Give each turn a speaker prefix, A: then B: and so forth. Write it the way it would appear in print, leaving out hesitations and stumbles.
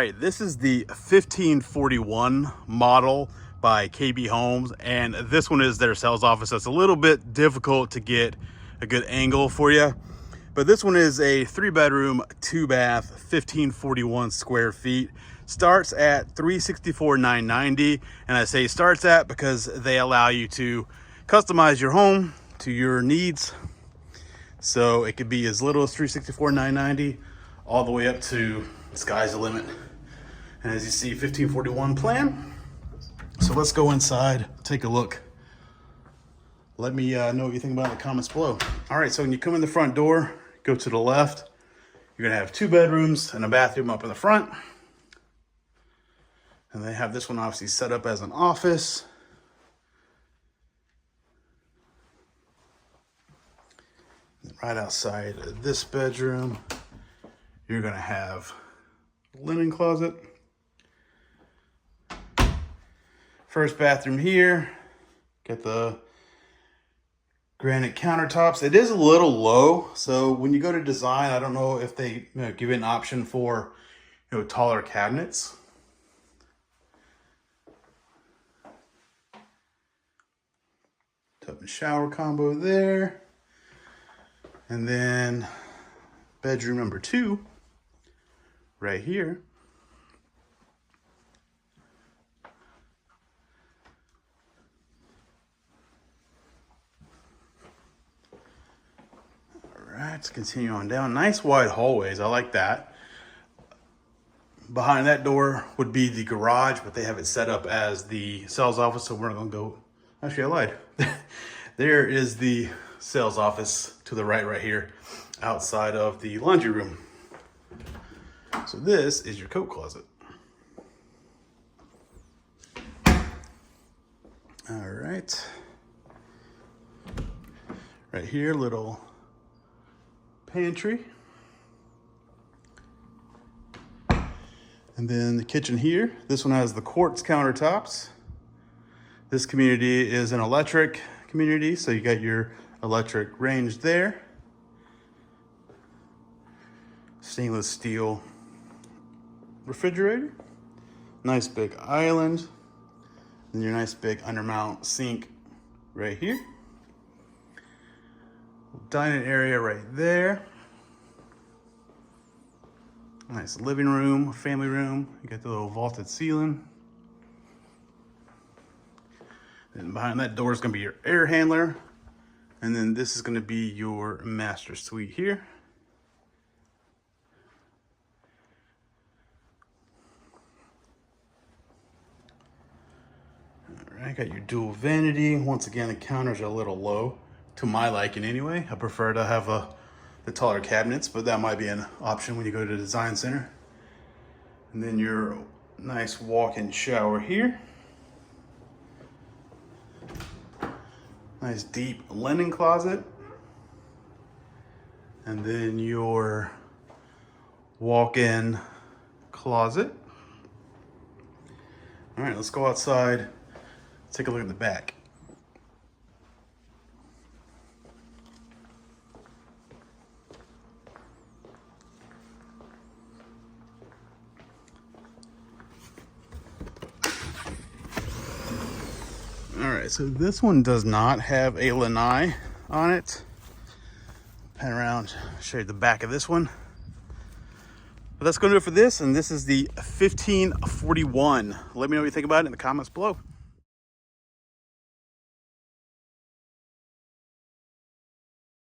A: right, this is the 1541 model by KB Homes, and this one is their sales office. So it's a little bit difficult to get a good angle for you, but this one is a 3-bedroom, 2-bath, 1541 square feet. Starts at $364,990, and I say starts at because they allow you to customize your home to your needs. So it could be as little as $364,990 all the way up to sky's the limit. And as you see, 1541 plan. So let's go inside, take a look. Let me know what you think about it in the comments below. All right, so when you come in the front door, go to the left. You're gonna have 2 bedrooms and a bathroom up in the front. And they have this one obviously set up as an office. Right outside of this bedroom, you're gonna have a linen closet. First bathroom here, got the granite countertops. It is a little low, so when you go to design, I don't know if they give you an option for taller cabinets. Tub and shower combo there. And then bedroom number 2, right here. All right, let's continue on down. Nice wide hallways, I like that. Behind that door would be the garage, but they have it set up as the sales office, so we're not gonna go, actually I lied. There is the sales office to the right here, outside of the laundry room. So this is your coat closet. All right. Right here, little pantry. And then the kitchen here. This one has the quartz countertops. This community is an electric community, so you got your electric range there. Stainless steel refrigerator. Nice big island. And your nice big undermount sink right here. Dining area right there. Nice living room, family room. You got the little vaulted ceiling. And behind that door is gonna be your air handler. And then this is gonna be your master suite here. All right, got your dual vanity. Once again, the counters are a little low, to my liking anyway. I prefer to have the taller cabinets, but that might be an option when you go to the design center. And then your nice walk-in shower here. Nice deep linen closet. And then your walk-in closet. All right, let's go outside, take a look at the back. All right, so this one does not have a lanai on it. Pan around, show you the back of this one. But that's gonna do it for this, and this is the 1541. Let me know what you think about it in the comments below.